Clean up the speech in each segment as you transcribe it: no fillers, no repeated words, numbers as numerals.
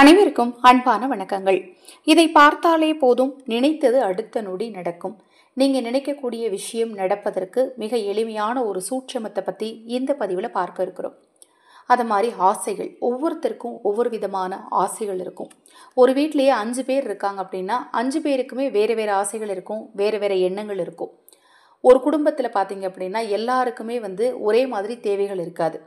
அனைவருக்கும் அன்பான வணக்கங்கள். இதை பார்த்தாலே போதும், நினைத்தது அடுத்த நொடி நடக்கும். நீங்க நினைக்கக்கூடிய விஷயம் நடப்பதற்கு மிக எளிமையான ஒரு சூட்சமத்தை பத்தி இந்த பதிவில் பார்க்க இருக்கிறோம். அது மாதிரி ஆசைகள், ஒவ்வொருத்தருக்கும் ஒவ்வொரு விதமான ஆசைகள் இருக்கும். ஒரு வீட்டிலேயே 5 பேர் இருக்காங்க அப்படின்னா 5 பேருக்குமே வேறு வேறு ஆசைகள் இருக்கும், வேறு வேறு எண்ணங்கள் இருக்கும். ஒரு குடும்பத்தில் பார்த்தீங்க அப்படின்னா எல்லாருக்குமே ஒரே மாதிரி தேவைகள் இருக்காது.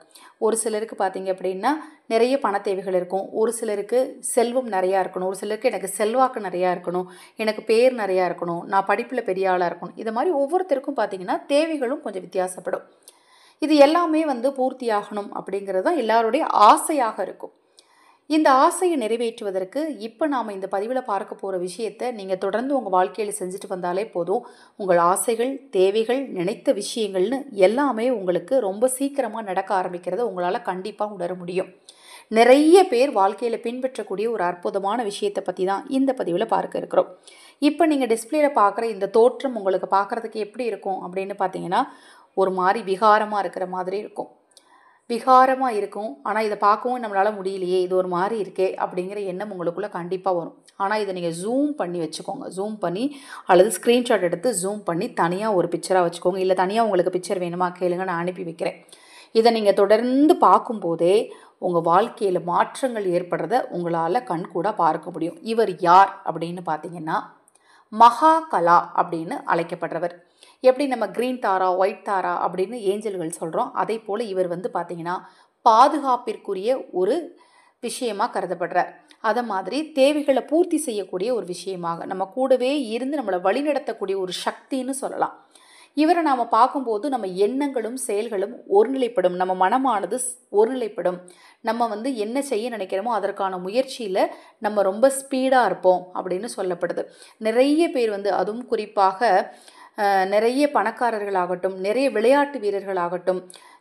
ஒரு சிலருக்கு பார்த்தீங்க அப்படின்னா நிறைய பண தேவைகள் இருக்கும், ஒரு சிலருக்கு செல்வம் நிறையா இருக்கணும், ஒரு சிலருக்கு எனக்கு செல்வாக்கு நிறையா இருக்கணும், எனக்கு பேர் நிறையா இருக்கணும், நான் படிப்பில் பெரிய ஆளாக இருக்கணும். இது மாதிரி ஒவ்வொருத்தருக்கும் பார்த்தீங்கன்னா தேவைகளும் கொஞ்சம் வித்தியாசப்படும். இது எல்லாமே பூர்த்தியாகணும் அப்படிங்கிறது தான் எல்லாருடைய ஆசையாக இருக்கும். இந்த ஆசையை நிறைவேற்றுவதற்கு இப்போ நாம் இந்த பதிவில் பார்க்க போகிற விஷயத்தை நீங்கள் தொடர்ந்து உங்கள் வாழ்க்கையில் செஞ்சுட்டு வந்தாலே போதும். உங்கள் ஆசைகள், தேவைகள், நினைத்த விஷயங்கள்னு எல்லாமே உங்களுக்கு ரொம்ப சீக்கிரமாக நடக்க ஆரம்பிக்கிறத உங்களால் கண்டிப்பாக உணர முடியும். நிறைய பேர் வாழ்க்கையில் பின்பற்றக்கூடிய ஒரு அற்புதமான விஷயத்தை பற்றி தான் இந்த பதிவில் பார்க்க இருக்கிறோம். இப்போ நீங்கள் டிஸ்பிளேயில் பார்க்குற இந்த தோற்றம் உங்களுக்கு பார்க்குறதுக்கு எப்படி இருக்கும் அப்படின்னு பார்த்தீங்கன்னா, ஒரு மாதிரி விகாரமாக இருக்கிற மாதிரி இருக்கும். விகாரமாக இருக்கும். ஆனால் இதை பார்க்கவும் நம்மளால் முடியலையே, இது ஒரு மாதிரி இருக்கே அப்படிங்கிற எண்ணம் உங்களுக்குள்ளே கண்டிப்பாக வரும். ஆனால் இதை நீங்கள் ஜூம் பண்ணி வச்சுக்கோங்க. ஜூம் பண்ணி அல்லது ஸ்க்ரீன்ஷாட் எடுத்து ஜூம் பண்ணி தனியாக ஒரு பிக்சராக வச்சுக்கோங்க. இல்லை தனியாக உங்களுக்கு பிக்சர் வேணுமா கேளுங்க, நான் அனுப்பி வைக்கிறேன். இதை நீங்கள் தொடர்ந்து பார்க்கும்போதே உங்கள் வாழ்க்கையில் மாற்றங்கள் ஏற்படுறத உங்களால் கண்கூட பார்க்க முடியும். இவர் யார் அப்படின்னு பார்த்தீங்கன்னா, மகாகலா அப்படின்னு அழைக்கப்படுறவர். எப்படி நம்ம கிரீன் தாரா, ஒயிட் தாரா அப்படின்னு ஏஞ்சல்கள் சொல்கிறோம், அதே போல் இவர் பார்த்தீங்கன்னா பாதுகாப்பிற்குரிய ஒரு விஷயமாக கருதப்படுறார். அதை மாதிரி தேவைகளை பூர்த்தி செய்யக்கூடிய ஒரு விஷயமாக, நம்ம கூடவே இருந்து நம்மளை வழிநடத்தக்கூடிய ஒரு சக்தின்னு சொல்லலாம். இவரை நாம் பார்க்கும்போது நம்ம எண்ணங்களும் செயல்களும் ஒருநிலைப்படும், நம்ம மனமானது ஒருநிலைப்படும். நம்ம என்ன செய்ய நினைக்கிறோமோ அதற்கான முயற்சியில் நம்ம ரொம்ப ஸ்பீடாக இருப்போம் அப்படின்னு சொல்லப்படுது. நிறைய பேர் அதுவும் குறிப்பாக நிறைய பணக்காரர்களாகட்டும், நிறைய விளையாட்டு வீரர்களாகட்டும்,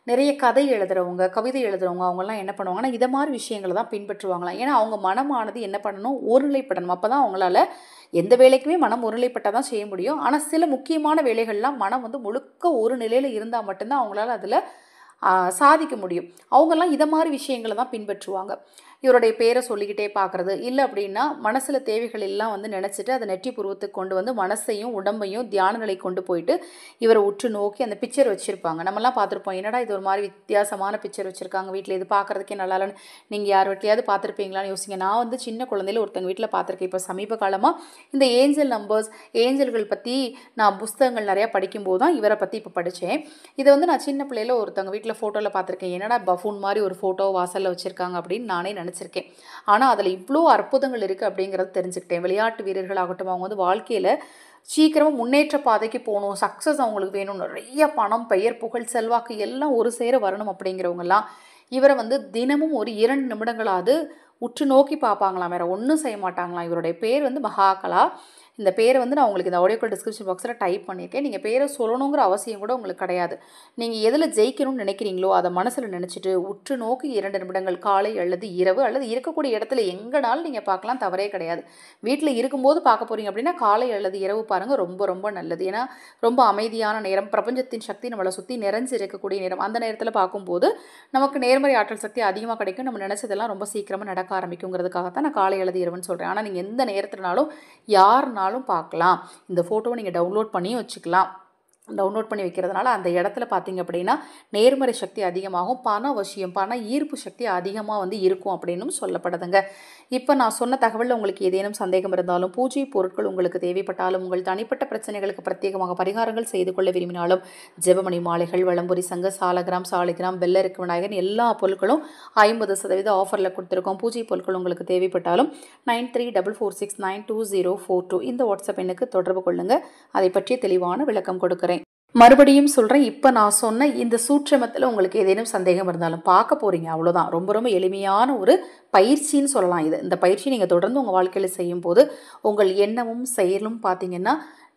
நிறைய கதை எழுதுகிறவங்க, கவிதை எழுதுகிறவங்க, அவங்கெல்லாம் என்ன பண்ணுவாங்கன்னா இதை மாதிரி விஷயங்களை தான் பின்பற்றுவாங்களாம். ஏன்னா அவங்க மனமானது என்ன பண்ணணும், ஒருநிலைப்படணும். அப்போ தான் அவங்களால எந்த வேலைக்குமே மனம் ஒருநிலைப்பட்டால் தான் செய்ய முடியும். ஆனால் சில முக்கியமான வேலைகள்லாம் மனம் முழுக்க ஒரு நிலையில் இருந்தால் மட்டும்தான் அவங்களால அதில் சாதிக்க முடியும். அவங்கெல்லாம் இதை மாதிரி விஷயங்களை தான் பின்பற்றுவாங்க. இவருடைய பேரை சொல்லிக்கிட்டே பார்க்குறது, இல்லை அப்படின்னா மனசில் தேவைகள் எல்லாம் நினச்சிட்டு அதை நெற்றி புருவத்துக்கு கொண்டு மனசையும் உடம்பையும் தியான நிலை கொண்டு போயிட்டு இவரை உற்று நோக்கி அந்த பிக்சர் வச்சுருப்பாங்க. நம்மலாம் பார்த்துருப்போம், என்னடா இது ஒரு மாதிரி வித்தியாசமான பிக்சர் வச்சுருக்காங்க வீட்டில், இது பார்க்குறதுக்கே நல்லா இல்லைன்னு. நீங்கள் யார் வீட்லையாவது பார்த்துருப்பீங்களான்னு யோசிங்க. நான் சின்ன குழந்தையில ஒருத்தங்க வீட்டில் பார்த்துருக்கேன். இப்போ சமீப காலமாக இந்த ஏஞ்சல் நம்பர்ஸ், ஏஞ்சல்கள் பற்றி நான் புஸ்தகங்கள் நிறையா படிக்கும்போது தான் இவரை பற்றி இப்போ படித்தேன். இதை நான் சின்ன பிள்ளையில் ஒருத்தவங்க வீட்டில் ஃபோட்டோவில் பார்த்துருக்கேன். என்னடா பஃபூன் மாதிரி ஒரு ஃபோட்டோ வாசலில் வச்சுருக்காங்க அப்படின்னு நானே நினச்சிருக்கேன். ஆனால் அதில் இவ்வளோ அற்புதங்கள் இருக்குது அப்படிங்கிறத தெரிஞ்சுக்கிட்டேன். விளையாட்டு வீரர்களாகட்டும், அவங்க வாழ்க்கையில் சீக்கிரமாக முன்னேற்ற பாதைக்கு போகணும், சக்ஸஸ் அவங்களுக்கு வேணும், நிறைய பணம், பெயர், புகழ், செல்வாக்கு எல்லாம் ஒரு சேர வரணும் அப்படிங்கிறவங்கெல்லாம் இவரை தினமும் ஒரு 2 நிமிடங்களாவது உற்று நோக்கி பார்ப்பாங்களாம், வேறு ஒன்றும் செய்ய மாட்டாங்களாம். இவருடைய பேர் மகாகலா. இந்த பேரை நான் உங்களுக்கு இந்த ஆடியோக்கு டிஸ்கிரிப்ஷன் பாக்ஸில் டைப் பண்ணியிருக்கேன். நீங்கள் பேரை சொல்லணுங்கிற அவசியம் கூட உங்களுக்கு கிடையாது. நீங்கள் எதில் ஜெயிக்கணும்னு நினைக்கிறீங்களோ அதை மனசில் நினச்சிட்டு உற்று நோக்கி 2 நிமிடங்கள், காலை அல்லது இரவு அல்லது இருக்கக்கூடிய இடத்துல எங்கேனாலும் நீங்கள் பார்க்கலாம், தவறே கிடையாது. வீட்டில் இருக்கும்போது பார்க்க போகிறீங்க அப்படின்னா காலை அல்லது இரவு பாருங்கள், ரொம்ப ரொம்ப நல்லது. ஏன்னா ரொம்ப அமைதியான நேரம், பிரபஞ்சத்தின் சக்தி நம்மளை சுற்றி நிறைஞ்சு இருக்கக்கூடிய நேரம். அந்த நேரத்தில் பார்க்கும்போது நமக்கு நேர்மறை ஆற்றல் சக்தி அதிகமாக கிடைக்கும், நம்ம நினச்சதெல்லாம் ரொம்ப சீக்கிரமாக நடக்க ஆரம்பிக்குங்கிறதுக்காகத்தான் நான் காலை அல்லது இரவுன்னு சொல்கிறேன். ஆனால் நீங்கள் எந்த நேரத்தினாலும் யாருனாலும் பார்க்கலாம். இந்த ஃபோட்டோவை நீங்கள் டவுன்லோட் பண்ணியும் வச்சுக்கலாம். டவுன்லோட் பண்ணி வைக்கிறதுனால அந்த இடத்துல பார்த்தீங்க அப்படின்னா நேர்மறை சக்தி அதிகமாகும், பண வசியம், பண ஈர்ப்பு சக்தி அதிகமாக இருக்கும் அப்படின்னும் சொல்லப்படுதுங்க. இப்போ நான் சொன்ன தகவலில் உங்களுக்கு ஏதேனும் சந்தேகம் இருந்தாலும், பூஜை பொருட்கள் உங்களுக்கு தேவைப்பட்டாலும், உங்கள் தனிப்பட்ட பிரச்சனைகளுக்கு பிரத்யேகமாக பரிகாரங்கள் செய்து கொள்ள விரும்பினாலும், ஜெபமணி மாலைகள், வலம்புரி சங்க, சாலிகிராம், வெள்ளருக்கு விநாயகர் எல்லா பொருட்களும் 50% ஆஃபரில் கொடுத்துருக்கோம். பூஜை பொருட்கள் உங்களுக்கு தேவைப்பட்டாலும் 9344692042 இந்த வாட்ஸ்அப் எண்ணுக்கு தொடர்பு கொள்ளுங்கள். அதை பற்றிய தெளிவான விளக்கம் கொடுக்குறேன். மறுபடியும் சொல்கிறேன், இப்போ நான் சொன்ன இந்த சூட்சமத்தில் உங்களுக்கு ஏதேனும் சந்தேகம் இருந்தாலும் பார்க்க போகிறீங்க, அவ்வளோதான். ரொம்ப ரொம்ப எளிமையான ஒரு பயிற்சின்னு சொல்லலாம் இது. இந்த பயிற்சி நீங்கள் தொடர்ந்து உங்கள் வாழ்க்கையில் செய்யும்போது உங்கள் எண்ணமும் செயலும் பார்த்தீங்கன்னா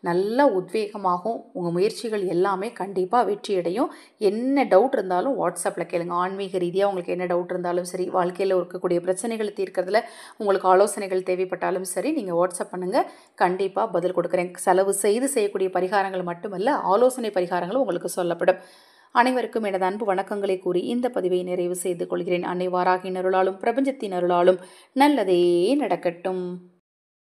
நல்ல உத்வேகமாகும். உங்கள் முயற்சிகள் எல்லாமே கண்டிப்பாக வெற்றியடையும். என்ன டவுட் இருந்தாலும் வாட்ஸ்அப்பில் கேளுங்க. ஆன்மீக ரீதியாக உங்களுக்கு என்ன டவுட் இருந்தாலும் சரி, வாழ்க்கையில் இருக்கக்கூடிய பிரச்சனைகளை தீர்க்கிறதுல உங்களுக்கு ஆலோசனைகள் தேவைப்பட்டாலும் சரி, நீங்கள் வாட்ஸ்அப் பண்ணுங்கள், கண்டிப்பாக பதில் கொடுக்குறேன். செலவு செய்து செய்யக்கூடிய பரிகாரங்கள் மட்டுமல்ல, ஆலோசனை பரிகாரங்களும் உங்களுக்கு சொல்லப்படும். அனைவருக்கும் எனது அன்பு வணக்கங்களை கூறி இந்த பதிவை நிறைவு செய்து கொள்கிறேன். அன்னை வாராகியின் அருளாலும் பிரபஞ்சத்தின் அருளாலும் நல்லதே நடக்கட்டும்.